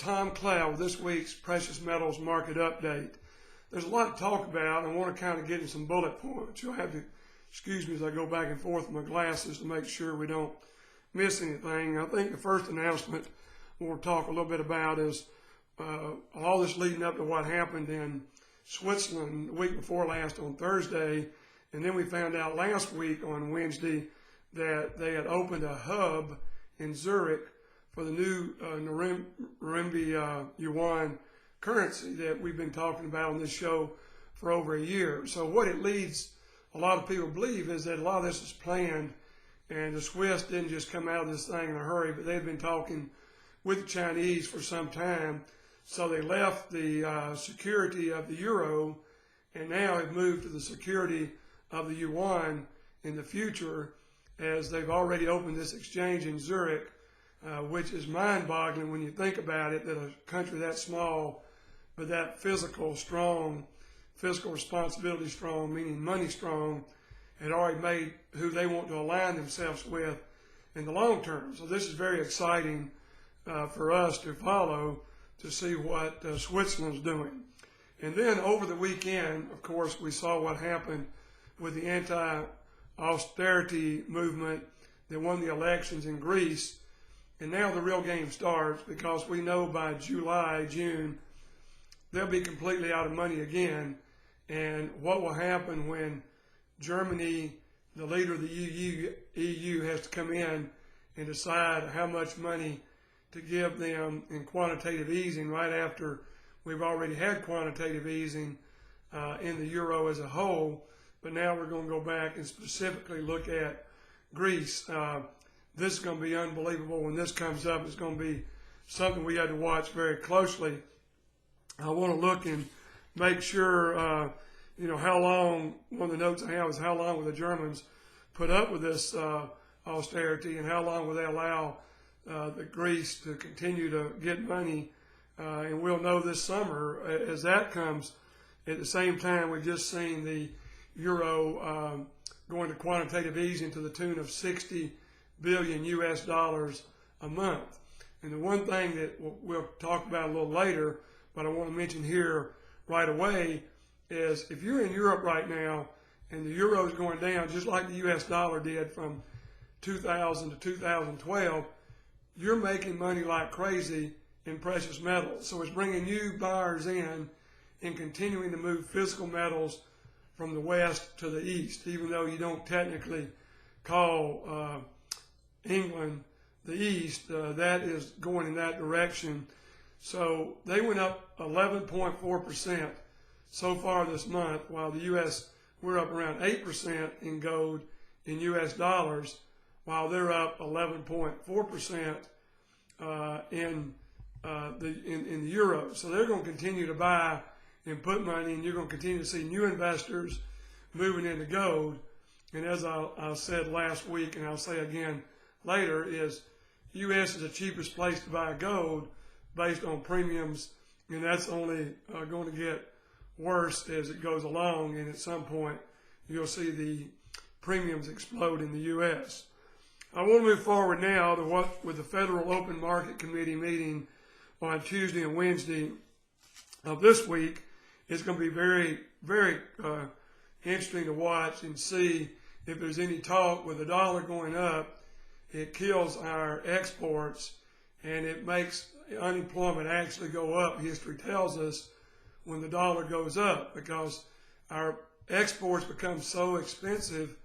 Tom Cloud with this week's Precious Metals Market Update. There's a lot to talk about. I want to kind of get in some bullet points. You'll have to excuse me as I go back and forth with my glasses to make sure we don't miss anything. I think the first announcement we'll talk a little bit about is all this leading up to what happened in Switzerland the week before last on Thursday. And then we found out last week on Wednesday that they had opened a hub in Zurich for the new renminbi yuan currency that we've been talking about on this show for over a year. So what it leads a lot of people to believe is that a lot of this is planned, and the Swiss didn't just come out of this thing in a hurry, but they've been talking with the Chinese for some time. So they left the security of the euro and now have moved to the security of the yuan in the future, as they've already opened this exchange in Zurich, which is mind-boggling when you think about it, that a country that small, but that fiscal responsibility strong, meaning money strong, had already made who they want to align themselves with in the long term. So this is very exciting for us to follow, to see what Switzerland's doing. And then over the weekend, of course, we saw what happened with the anti-austerity movement that won the elections in Greece. And now the real game starts, because we know by July, June, they'll be completely out of money again. And what will happen when Germany, the leader of the EU has to come in and decide how much money to give them in quantitative easing right after we've already had quantitative easing in the euro as a whole. But now we're going to go back and specifically look at Greece. This is going to be unbelievable when this comes up. It's going to be something we had to watch very closely. I want to look and make sure, how long, one of the notes I have is how long will the Germans put up with this austerity, and how long will they allow the Greece to continue to get money. And we'll know this summer as that comes. At the same time, we've just seen the euro going to quantitative easing to the tune of 60 billion US dollars a month. And the one thing that we'll talk about a little later, but I want to mention here right away, is if you're in Europe right now and the euro is going down just like the US dollar did from 2000 to 2012, you're making money like crazy in precious metals. So it's bringing new buyers in and continuing to move physical metals from the west to the east, even though you don't technically call England the east, that is going in that direction. So they went up 11.4% so far this month, while the U.S., we're up around 8% in gold in U.S. dollars, while they're up 11.4% in the euro. So they're going to continue to buy and put money, and you're going to continue to see new investors moving into gold. And as I said last week, and I'll say again later, is U.S. is the cheapest place to buy gold based on premiums, and that's only going to get worse as it goes along, and at some point you'll see the premiums explode in the U.S. I want to move forward now to what with the Federal Open Market Committee meeting on Tuesday and Wednesday of this week. It's going to be very, very interesting to watch and see if there's any talk. With the dollar going up, it kills our exports and it makes unemployment actually go up. History tells us when the dollar goes up, because our exports become so expensive,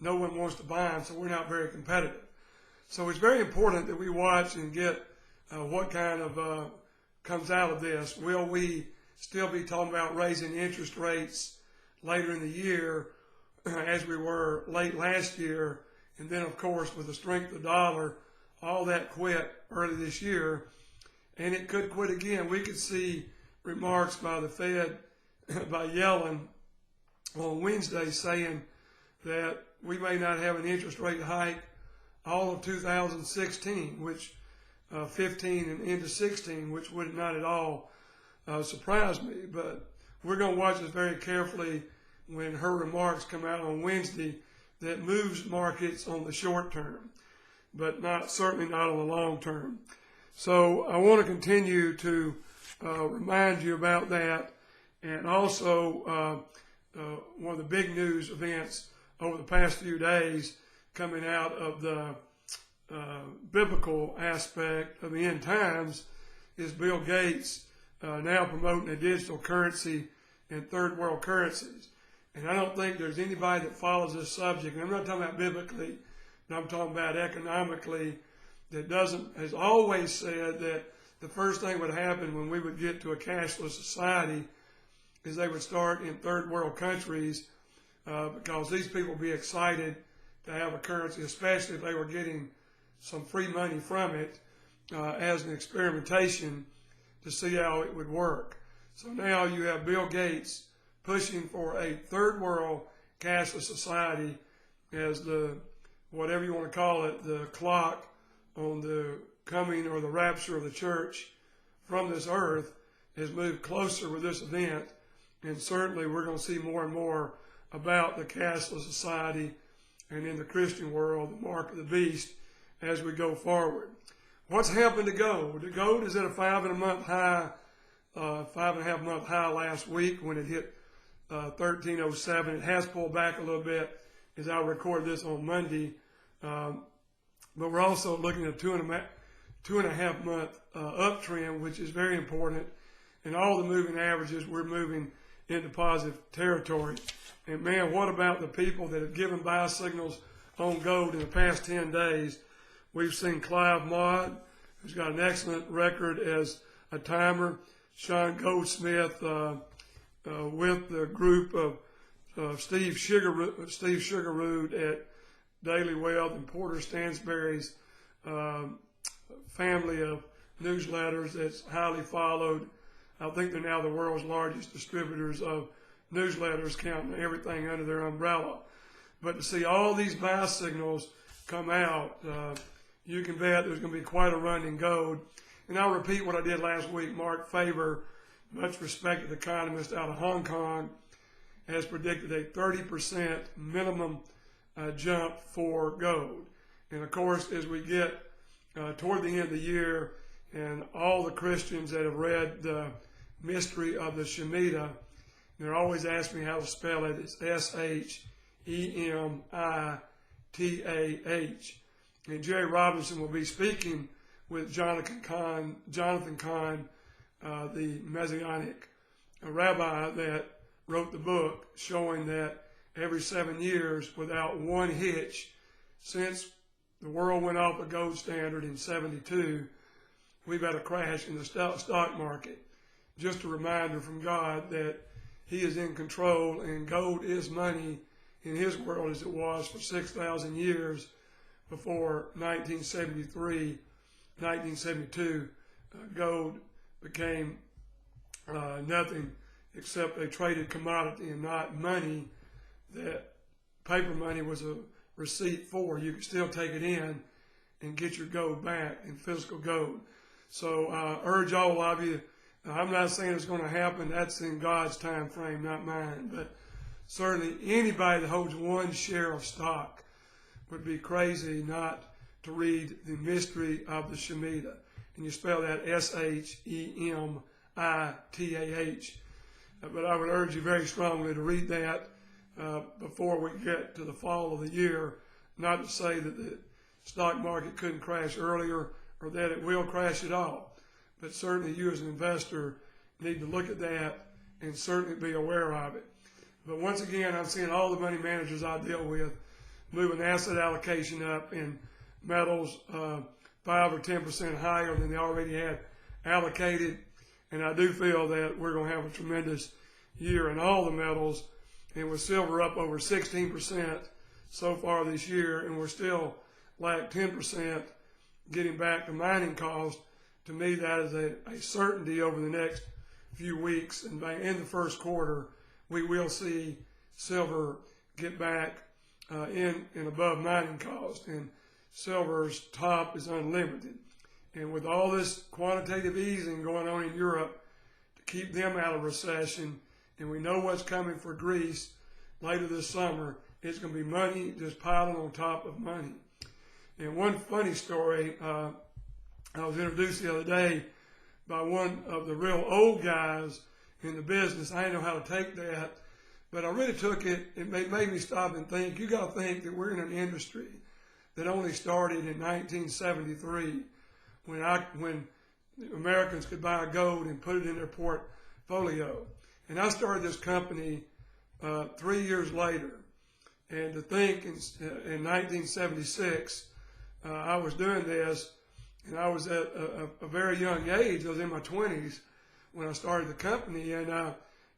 no one wants to buy them, so we're not very competitive. So it's very important that we watch and get what kind of comes out of this. Will we still be talking about raising interest rates later in the year as we were late last year? And then, of course, with the strength of the dollar, all that quit early this year, and it could quit again. We could see remarks by the Fed, by Yellen on Wednesday, saying that we may not have an interest rate hike all of 2016, which 15 and into 16, which would not at all surprise me. But we're going to watch this very carefully when her remarks come out on Wednesday. That moves markets on the short term, but certainly not on the long term. So I want to continue to remind you about that. And also, one of the big news events over the past few days coming out of the biblical aspect of the end times is Bill Gates now promoting a digital currency and third world currencies. And I don't think there's anybody that follows this subject, and I'm not talking about biblically, but I'm talking about economically, that has always said that the first thing would happen when we would get to a cashless society is they would start in third world countries because these people would be excited to have a currency, especially if they were getting some free money from it as an experimentation to see how it would work. So now you have Bill Gates pushing for a third world cashless society as the, whatever you want to call it, the clock on the coming or the rapture of the church from this earth has moved closer with this event. And certainly we're going to see more and more about the cashless society and in the Christian world, the mark of the beast, as we go forward. What's happened to gold? The gold is at a 5.5 month high last week when it hit 1307. It has pulled back a little bit as I record this on Monday. But we're also looking at a 2.5 month uptrend, which is very important. And all the moving averages, we're moving into positive territory. And man, what about the people that have given buy signals on gold in the past 10 days? We've seen Clive Maude, who's got an excellent record as a timer. Sean Goldsmith with the group of Steve Sugarroot at Daily Wealth and Porter Stansberry's family of newsletters that's highly followed. I think they're now the world's largest distributors of newsletters, counting everything under their umbrella. But to see all these buy signals come out, you can bet there's going to be quite a run in gold. And I'll repeat what I did last week. Mark Faber, much respected economist out of Hong Kong, has predicted a 30% minimum jump for gold. And of course, as we get toward the end of the year, and all the Christians that have read the mystery of the Shemitah, they're always asking me how to spell it. It's Shemitah. And Jerry Robinson will be speaking with Jonathan Kahn, the Messianic rabbi that wrote the book, showing that every 7 years, without one hitch, since the world went off a gold standard in 72, we've had a crash in the stock market. Just a reminder from God that He is in control, and gold is money in His world as it was for 6,000 years before 1973, 1972. Gold became nothing except a traded commodity and not money that paper money was a receipt for. You could still take it in and get your gold back in physical gold. So I urge all of you, I'm not saying it's going to happen. That's in God's time frame, not mine. But certainly anybody that holds one share of stock would be crazy not to read the mystery of the Shemitah. And you spell that Shemitah. But I would urge you very strongly to read that before we get to the fall of the year. Not to say that the stock market couldn't crash earlier or that it will crash at all. But certainly you as an investor need to look at that and certainly be aware of it. But once again, I'm seeing all the money managers I deal with moving asset allocation up in metals 5 or 10% higher than they already had allocated. And I do feel that we're going to have a tremendous year in all the metals. And with silver up over 16% so far this year, and we're still like 10% getting back to mining cost. To me, that is a certainty over the next few weeks. And in the first quarter, we will see silver get back in and above mining cost. And silver's top is unlimited. And with all this quantitative easing going on in Europe to keep them out of recession, and we know what's coming for Greece later this summer, it's going to be money just piling on top of money. And one funny story, I was introduced the other day by one of the real old guys in the business. I didn't know how to take that, but I really took it. It made me stop and think. You got to think that we're in an industry that only started in 1973, when Americans could buy gold and put it in their portfolio. And I started this company 3 years later. And to think in 1976, I was doing this, and I was at a very young age. I was in my 20s when I started the company. And to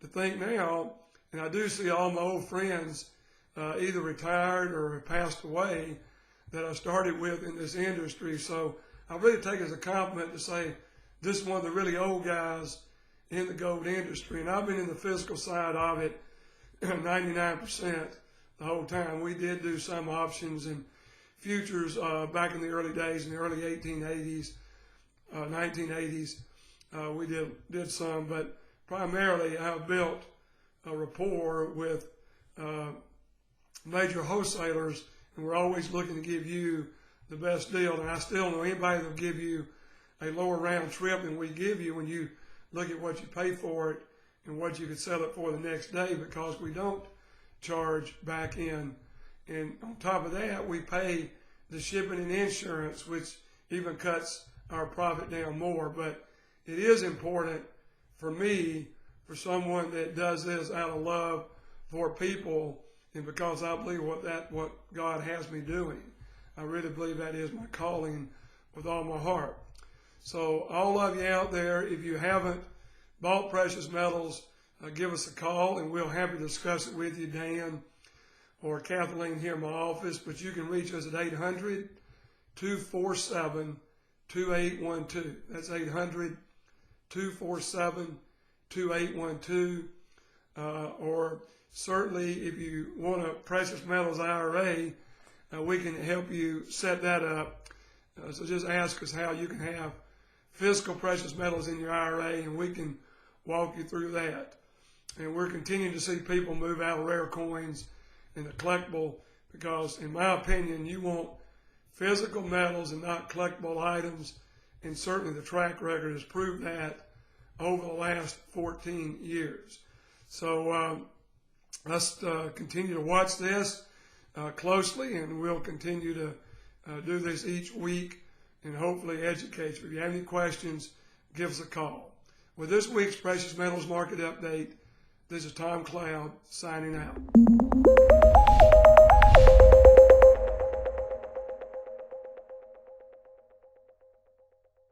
think now, and I do see all my old friends either retired or passed away that I started with in this industry. So I really take it as a compliment to say this is one of the really old guys in the gold industry. And I've been in the physical side of it 99% the whole time. We did do some options and futures back in the early days, in the early 1980s. We did some, but primarily I've built a rapport with major wholesalers, and we're always looking to give you the best deal. And I still know anybody that will give you a lower round trip than we give you when you look at what you pay for it and what you could sell it for the next day, because we don't charge back in. And on top of that, we pay the shipping and insurance, which even cuts our profit down more. But it is important for me, for someone that does this out of love for people, and because I believe what God has me doing. I really believe that is my calling with all my heart. So all of you out there, if you haven't bought precious metals, give us a call, and we'll happy to discuss it with you, Dan or Kathleen here in my office. But you can reach us at 800-247-2812. That's 800-247-2812. Or certainly if you want a precious metals IRA, we can help you set that up. So just ask us how you can have physical precious metals in your IRA, and we can walk you through that. And we're continuing to see people move out of rare coins and the collectible, because in my opinion, you want physical metals and not collectible items. And certainly the track record has proved that over the last 14 years. So let's continue to watch this closely, and we'll continue to do this each week and hopefully educate you. If you have any questions, give us a call. With this week's Precious Metals Market Update, this is Tom Cloud signing out.